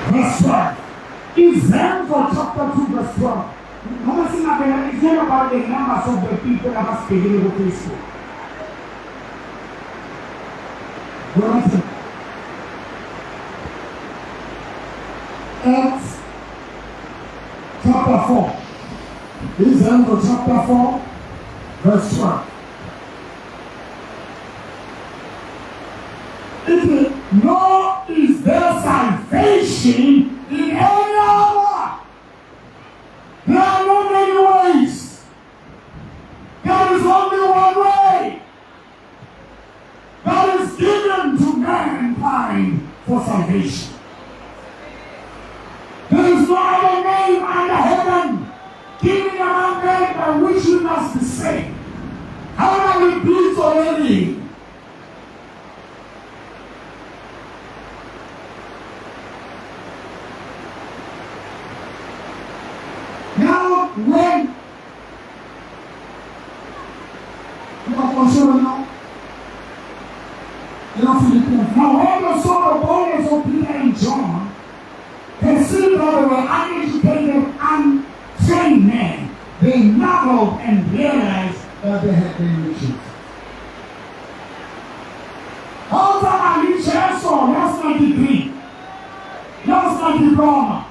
verse 12. Example chapter 2, verse 12. It's not about the numbers of the people that are speaking with peaceful. Acts chapter 4. Example chapter 4, verse 12. Nor is there salvation in any other. There are no many ways. There is only one way that is given to mankind for salvation. There is no other name under heaven given among men by which we must be saved. How many please already? When now when the saw the boldness of Peter and John, they see that they were uneducated and trained men. They marveled and realized that they had been riches. How come I reach so? That's my degree. That's my diploma.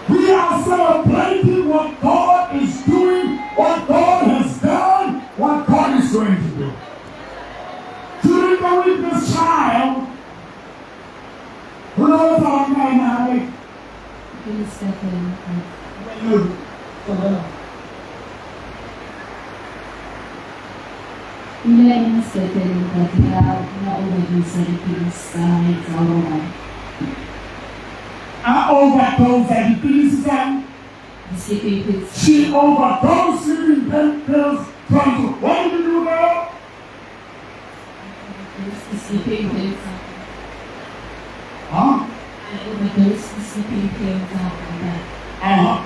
We are celebrating what God is doing, what God has done, what God is going to do. During the witness child, who knows our name now? Please step in. Ilan sa atin kaya naubos sa Pilipinas sa overdose at Pilipinas. She overdosed sleeping pills trying to what did you do now? Sleeping pills. Huh? I overdosed sleeping pills after that. And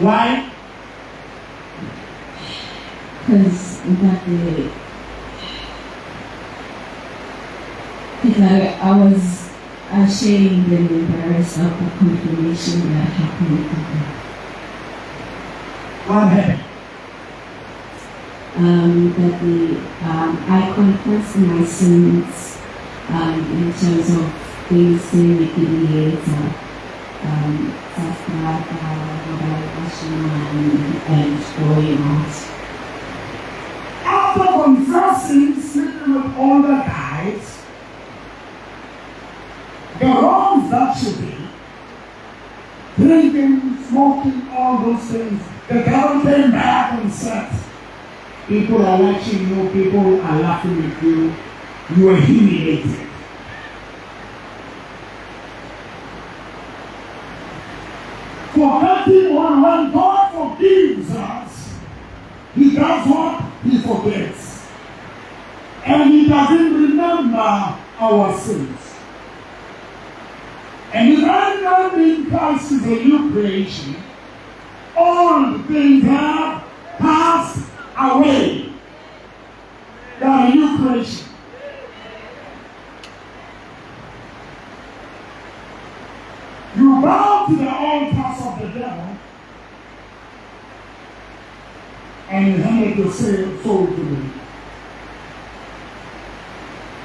why? Because I was ashamed and embarrassed of the confirmation that happened to me. What happened? I confessed my sins in terms of facing the and going out. After confessing, sleeping with older guys, the wrongs that should be, drinking, smoking, all those things, the devil came back and said, people are watching you, people are laughing at you, you are humiliated. Forgetting when God forgives us, He does what? He forgets. And He doesn't remember our sins. And if anyone in Christ is a new creation, all things have passed away. They are a new creation. You bow to the altars of the devil and you handed your soul to me.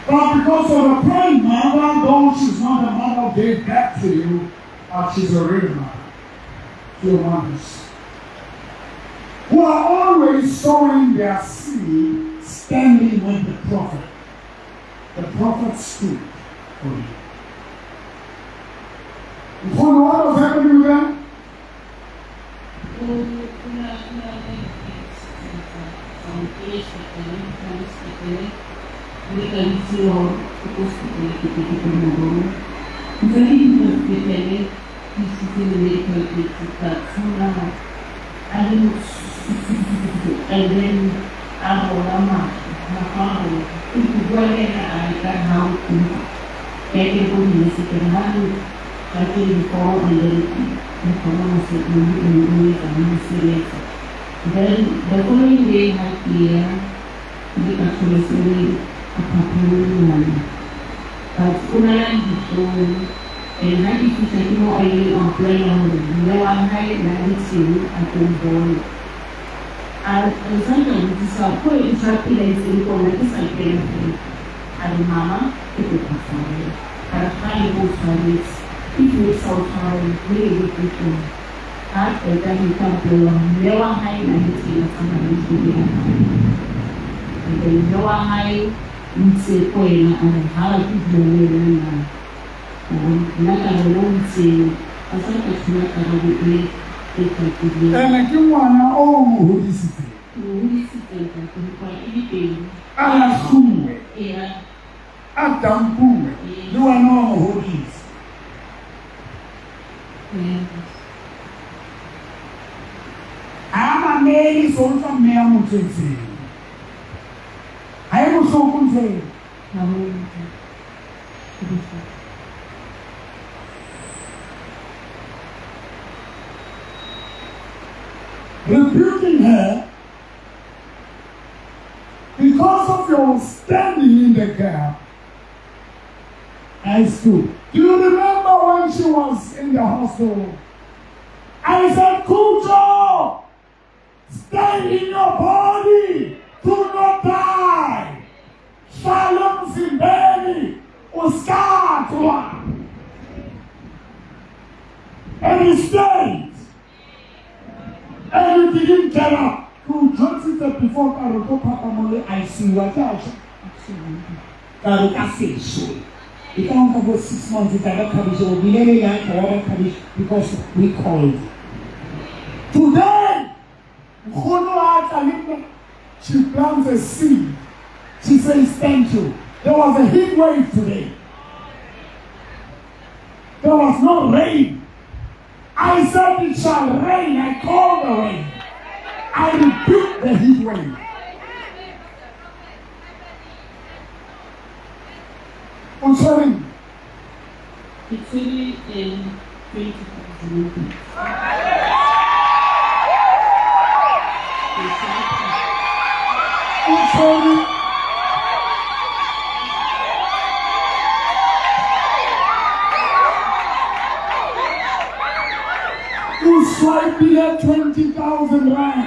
But because of the praying mother, though she's not the mother who gave back to you, she's a real mother. Your mothers. Who are always sowing their seed, standing with the prophet. The prophet stood for you. You know what was happening with them? Then the following day, here, hindi ka tuloy-tuloy kapapulunan. But unalan dito, nakikita mo ay ang plano nawanay na itin at Mboro. At ang sabi sa ko, i-trapilize ko na isang pinapin. At mama, ito pa sabi. Para tayo po sabi, ito sa utawin, really ito. At dahil ka po, nawanay na itin at ang Then nawanay nsi ko na ang halap mo na nakaroon si asal ka nakaroon ito. Ngwana o muhulisite. Muhulisite ka kwa ilipin. Alasumwe. Era. Adampuwe. Ngwana o muhulis. Ama meli sonsa mea mutsensi. Hayo sokunze. Rebuking her because of your standing in the gap. I stood. Do you remember when she was in the hospital? I said, Kujo, stay in your body. Do not die. Shalom Zimbeni Uskatwa. And he stayed. And you didn't get up. Who just it before Karuko Papa Mole, I see what else. Karuka says so. You can't go 6 months with that cabbage or we really like our cabbage because we called. Today, she plants a seed. She says, thank you. There was a heat wave today. There was no rain. I said it shall rain. I called the rain. I rebuked the heat wave. I'm sorry. It's really in 20,000. I'm sorry. You swipe me at 20,000 rand.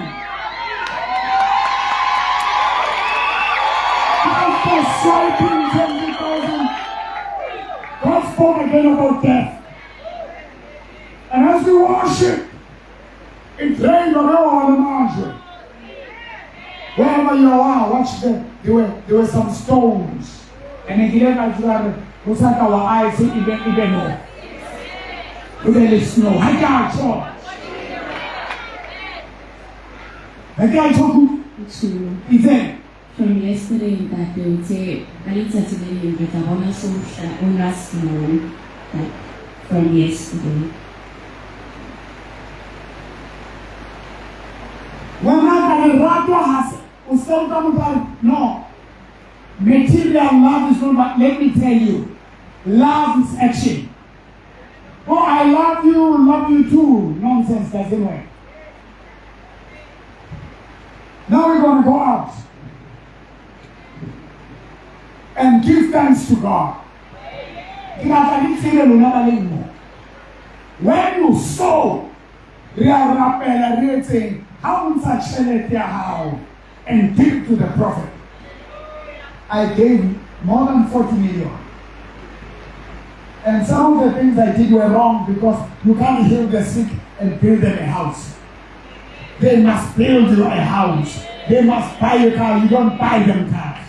After swiping 20,000, God spoke again about death. And as we worship, it rained on the margin. Wherever you are, watch them. There were some stones. And if you look at what's like our eyes, even know. There is snow. I can't talk. I can't talk. Is there? From yesterday, that they would say, I need to today, but I want to show snow that from yesterday. When I no. Material love is not, but let me tell you, love is action. Oh, I love you too. Nonsense doesn't work. Now we're going to go out and give thanks to God. When you sow, and give to the prophet. I gave more than 40 million. And some of the things I did were wrong because you can't heal the sick and build them a house. They must build you a house. They must buy a car. You don't buy them cars.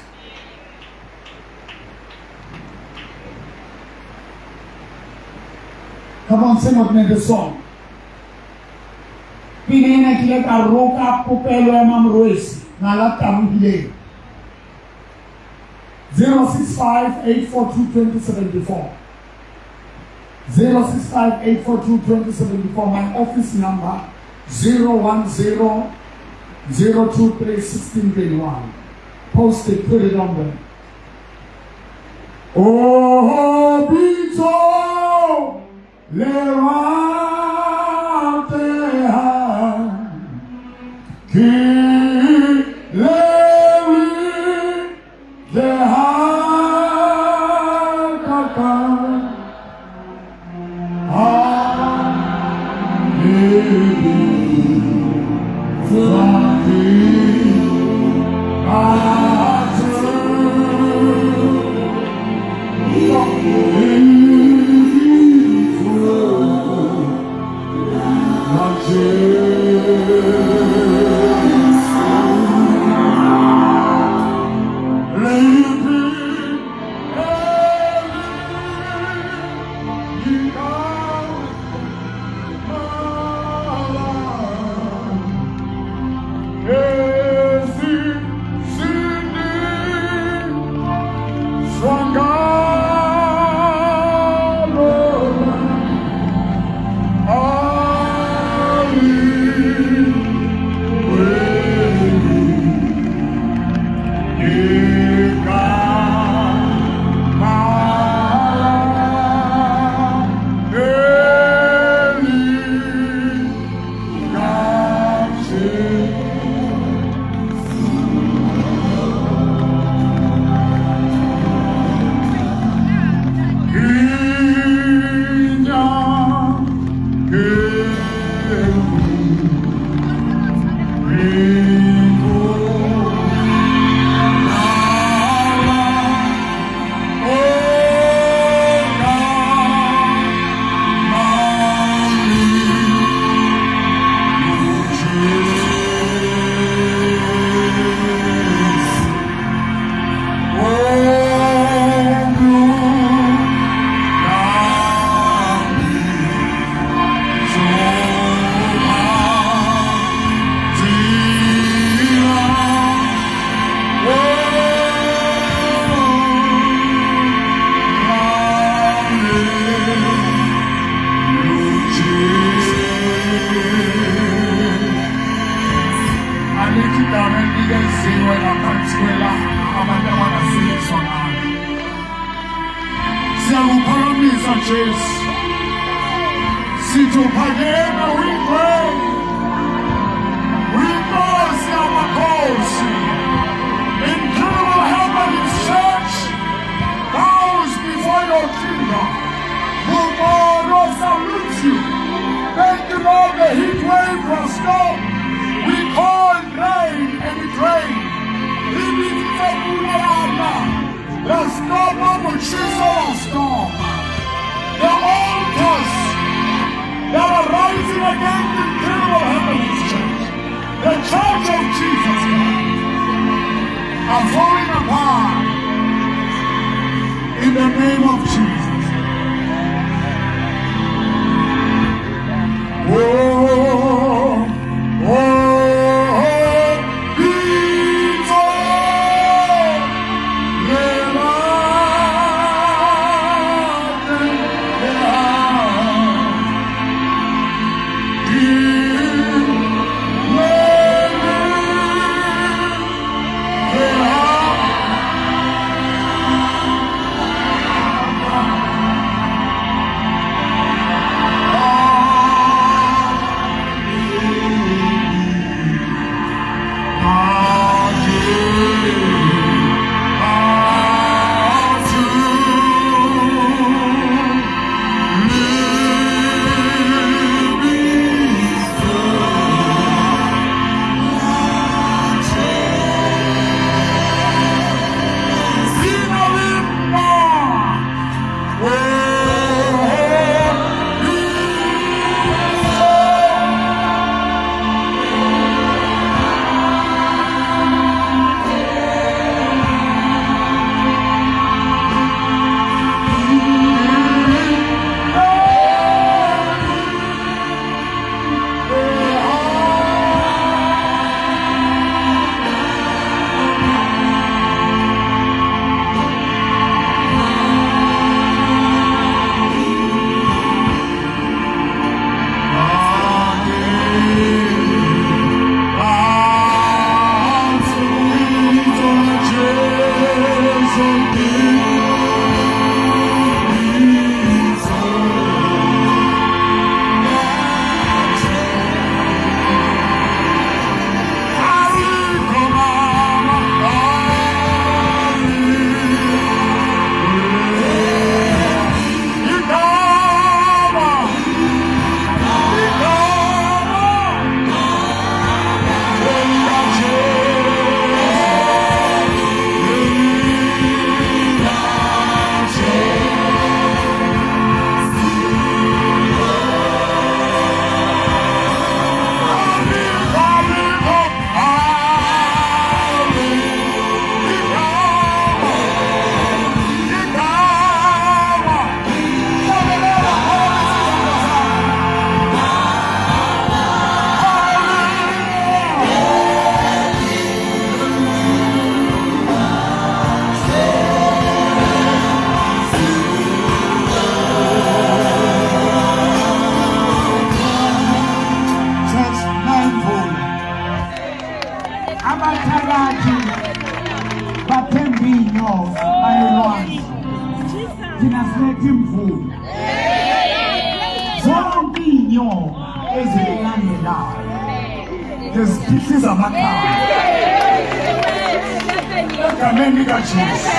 Come on, sing with me the song. Pinena kilet aroka popelo emam roesi. Nalata muhile. 065-842-2074. 065-842-2074. My office number 010-023-1621. Post it, put it on there. Oh, Bito, Levante, abathakathi bathembinyo bayolwandle thina siletha imvula zonke inyoka ezilandelayo zisiphisa amakhaya egameni likaJesu.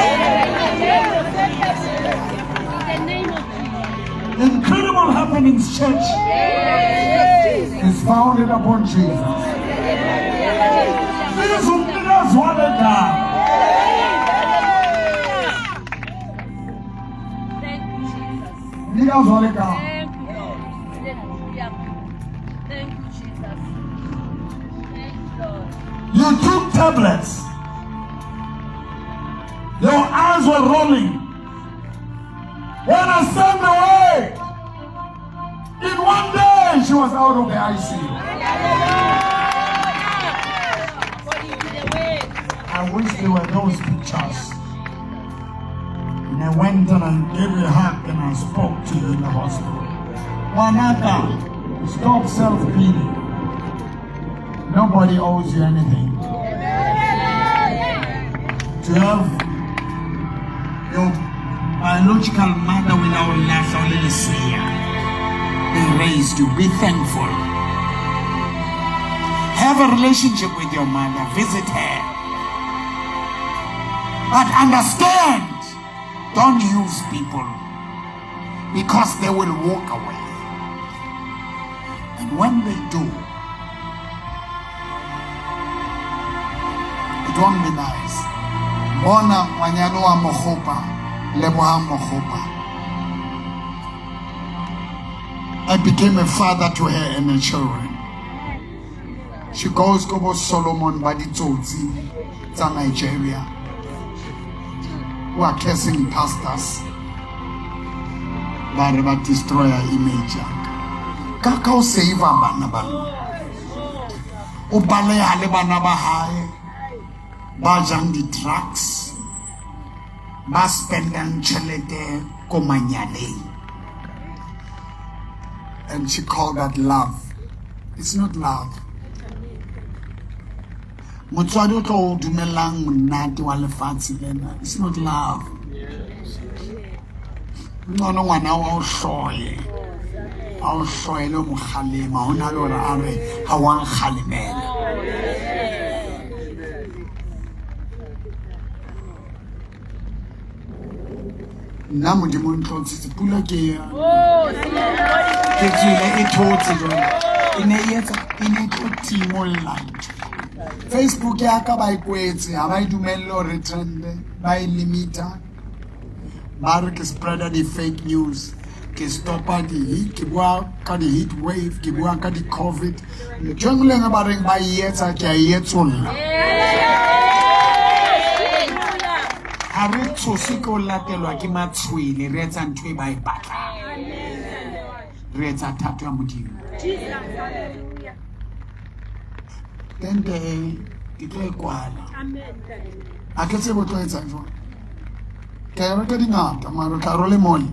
Incredible Happenings Church is founded upon Jesus. It is umnikazi walegama. Umnikazi walegama. You took tablets. Your eyes were rolling. When I sent away, in one day she was out of the ICU. I wish there were those pictures. And I went and I gave you a hug and I spoke to you in the hospital. Wanaka, stop self-pity. Nobody owes you anything. To have your biological mother without life, only say, they raised you. Be thankful. Have a relationship with your mother. Visit her. But understand, don't use people because they will walk away. And when they do, it won't be nice. Bona wanyano wa mohopa, leboha mohopa. I became a father to her and her children. She goes to Solomon Baditsotsi, to Nigeria, who are cursing pastors, but destroy her image. Kakao save Banaban. Ubale Halebana Bahai, Bajang the trucks, Baspendan Chelete Komanyale. And she called that love. It's not love. It's not love. No one I'll show you. I'll show you Halima, Honalora Are, Hawan Halimen. Namudimun told it to pull a gear. Facebook yaka by kwetse I do mello retrend by limiter Barak spread the fake news ke stopper the heat ke bua ka the heat wave ke bua ka the covid jungle nga bareng ba yetsa ke yetsolla are tsosiko latelwa ke matshwele re etsa ntwe ba ipatla re etsa thato ya modimo then they declare kwala aketse botlo etsa jwa ke re ka dingata maro ka role mole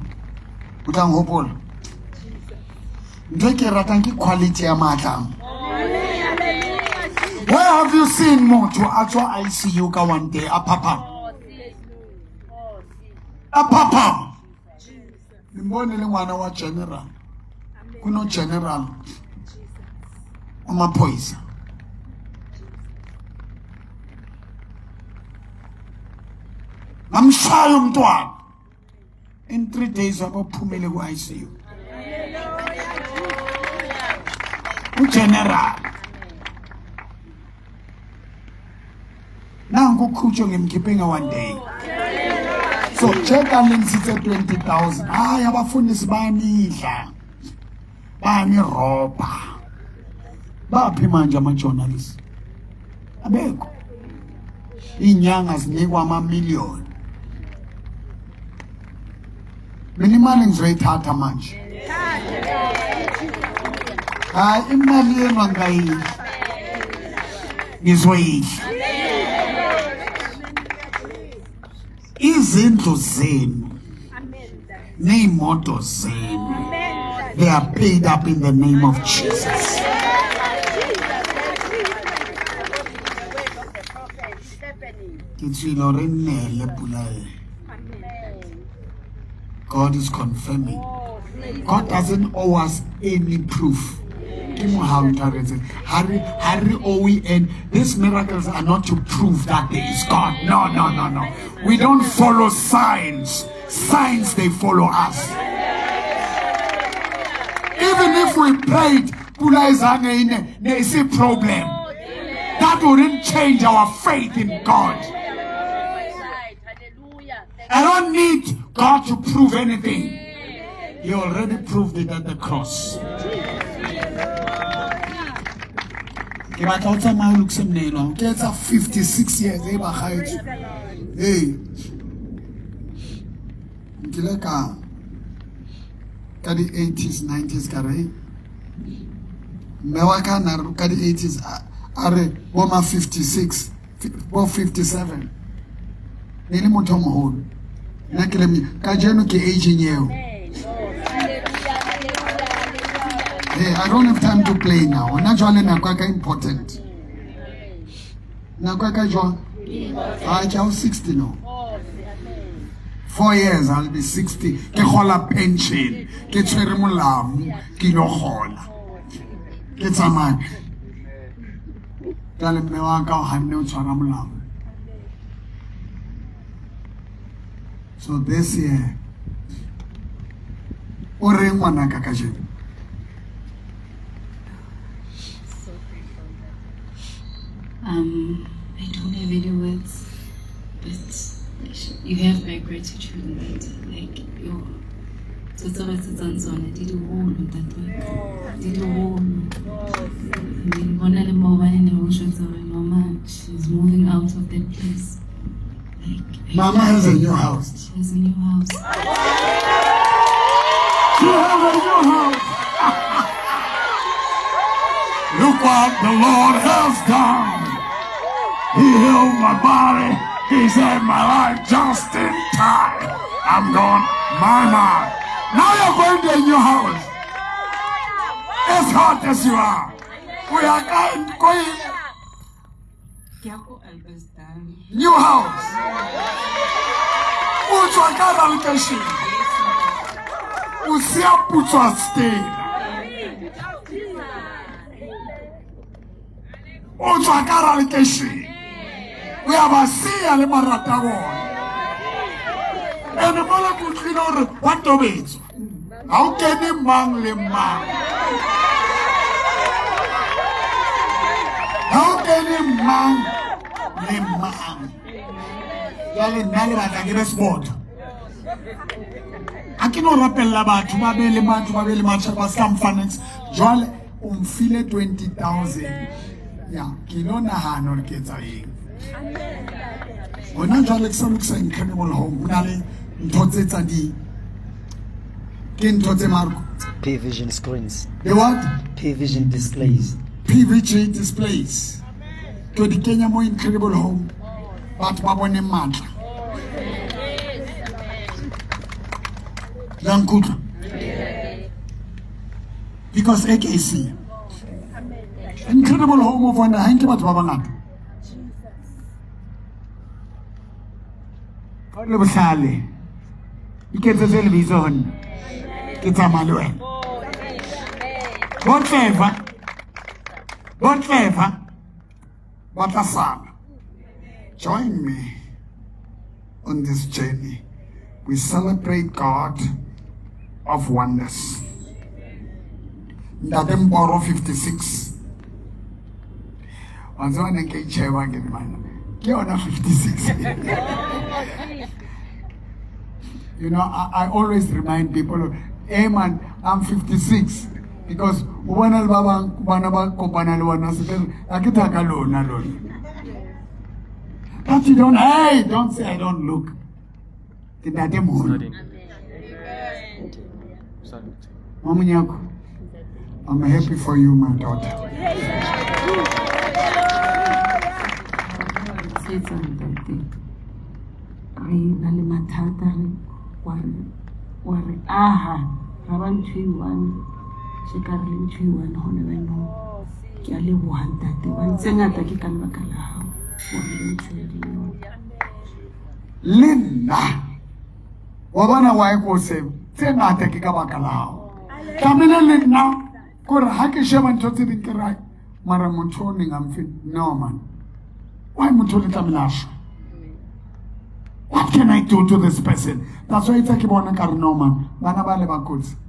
utang hopola ndeke ratang ke quality ya matlang. Where have you seen motho a tswa ICU ka one day a papa Mbone le ngwana wa general kuno general amaphoyisa amshaya umntwana in 3 days wabaphumele ku ICU ugeneral nangu kukhutshwa ngemkhiphenga one day. So check and insist 20,000. Hayi abafundisi bayanidla. Bani roba. Baphi manje ama journalists? Abekho. Inyanga zinikwa ama-million. Mina imali ngizoyithatha manje. Hayi imali yenu angayidli. Ngizoyidla. Izindlu zenu neimoto zenu they are paid up in the name of Jesus. God is confirming. God doesn't owe us any proof. And these miracles are not to prove that there is God. No. We don't follow signs. Signs, they follow us. Even if we prayed, there is a problem. That wouldn't change our faith in God. I don't need God to prove anything. He already proved it at the cross. It's 56 years. Hey, the 80s, 90s, kare. Mewaka na the 80s. Are Woma 56, 57. Nili motomo hol. Nakilemi kajenu ke aging yeo. Hey, I don't have time to play now. Naturally, nakwaka important. Nakwaka jo. I was 60 now. 4 years I'll be 60. Ke hola pension. Ke tshwere molamu. Ke no hola. Ke tsamaya. Tale mme wa ka o hanne o tshwara molamu. So this year, o reng ngwana ka kajeno? I don't have any words, but you have my gratitude in that. Like, did the whole of that work. Did the whole. I mean, one of the mobile emotions of my mama, she's moving out of that place. Like, Mama has a new house. She has a new house. She has a new house. Look what the Lord has done. He healed my body. He saved my life just in time. I'm going, Mama. Now you're going to a new house. As hot as you are. We are going. New house. Uchwakala likeshi. Usia putwa stay. Uchwakala likeshi. We have a sea and a maratagon. And the mother could know what to be. How can a man live man? How can a man live man? Yale nale batagire sport. Akino rappel là-bas, tu m'avais les matchs parce qu'en finance, Joel file 20,000. Yeah, kilo na hanor ketsaing. Ona jwale ke sa lokisa incredible home. Unale ntotse tsa di. Ke ntotse Marco. P-Vision screens. The what? P-Vision displays. P-Vision displays. To the Kenya mo incredible home. But babone matla. Lankuta. Because AKC. Incredible home of wonder. Hanke bat babangata. Le bohlale. Iketse television. Ke tsamalwe. Whatever. Batasana. Join me on this journey. We celebrate God of wonders. Mboro 56. Wanzwana ke chewa ke mana. Ke ona 56. You know, I always remind people, hey man, I'm 56. Because ubana baba kubana ba kopana le wana se akitaka lona. But you don't, hey, don't say I don't look. I'm happy for you, my daughter. Say something. Aha, Raban 21, Shekarlin 21, Honaveno, Kiali 131, Senata Kikan Bakala, 120. Linda. Wabana wa ko se tena te ke ka baka lao. Tamile Linda ko re ha ke sheba ntotse di kra mara motho ni ngamfi no man. Why motho le tamilasha? What can I do to this person? That's why it's like no man.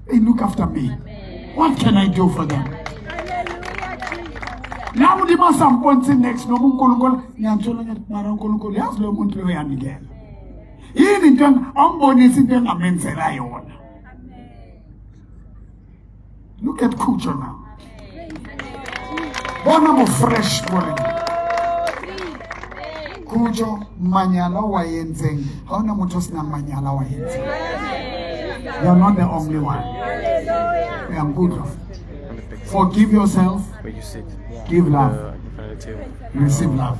They look after me. What can I do for them? Now the masam points next no munkolokol nyanchola marankolokol yas lo muntu lo yandigela. Yini into ambonisa into engamenzela yona. Look at Kujo now. Bona mo fresh morning. Kujo manyala wa yenzeng. Hauna mutho sina manyala wa yenzeng. You are not the only one. You are good. Forgive yourself. Give love. Receive love.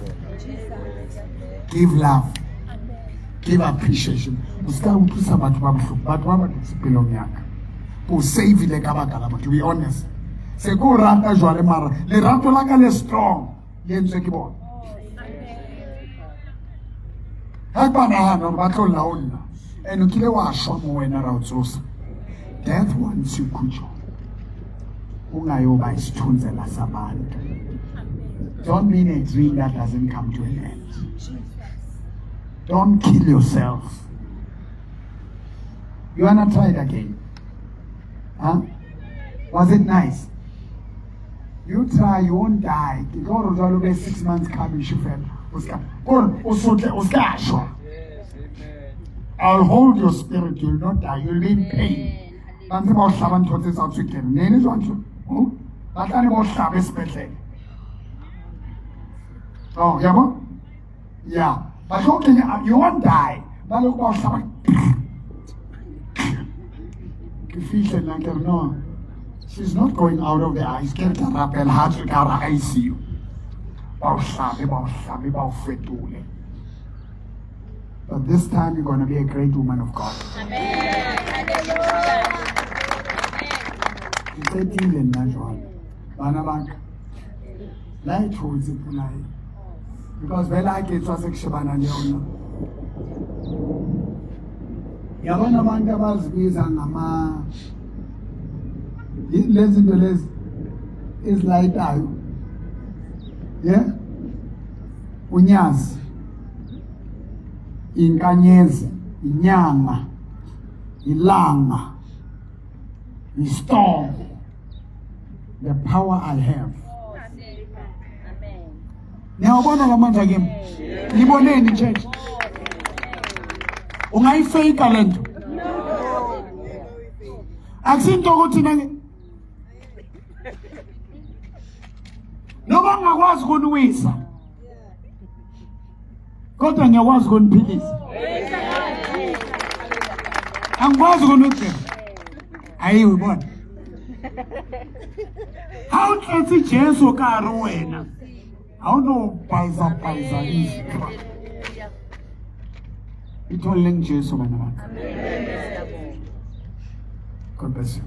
Give love. Give appreciation. Uska utusa batu baba tisipelo miaka. Po save le kabakala, to be honest. Se go ranta jwale mara. Le ranto laka le strong. Yenze kibo. Hapa na hana bato laona. Eno kile wa shomo wena rautsosa. Death wants you kujo. Ungayoba isithunzela sabantu. Don't mean a dream that doesn't come to an end. Don't kill yourself. You wanna try it again? Huh? Was it nice? You try, you won't die. You go to 6 months cabin shufel. I'll hold your spirit, you'll not die, you'll be in pain. That's about 7 totes out weekend. Nene is one to. That's about Shabbos special. Oh, yeah, yeah. But okay, you won't die. But look about someone. No, she's not going out of the ice. Get her up and hard to car ICU. But this time you're going to be a great woman of God. Amen. Because when I get to a section, Yabona abantu abazibiza ngama lezi zinto lezi ezilayitayo. Yeah? Unyazi, inkanyezi, inyanga, ilanga, istorm. The power I have. Niyabona lamandla kimi. Niboneni church. Ungayifake lento. Akusinto ukuthi noma ngakwazi ukuniwisa. Kodwa ngiyakwazi ukuniphilisa. Angikwazi ukuniwisa. Hayi ubona. How can Jesu ka ri wena? How no paisa easy. Itoleng Jesu bana baka. God bless you.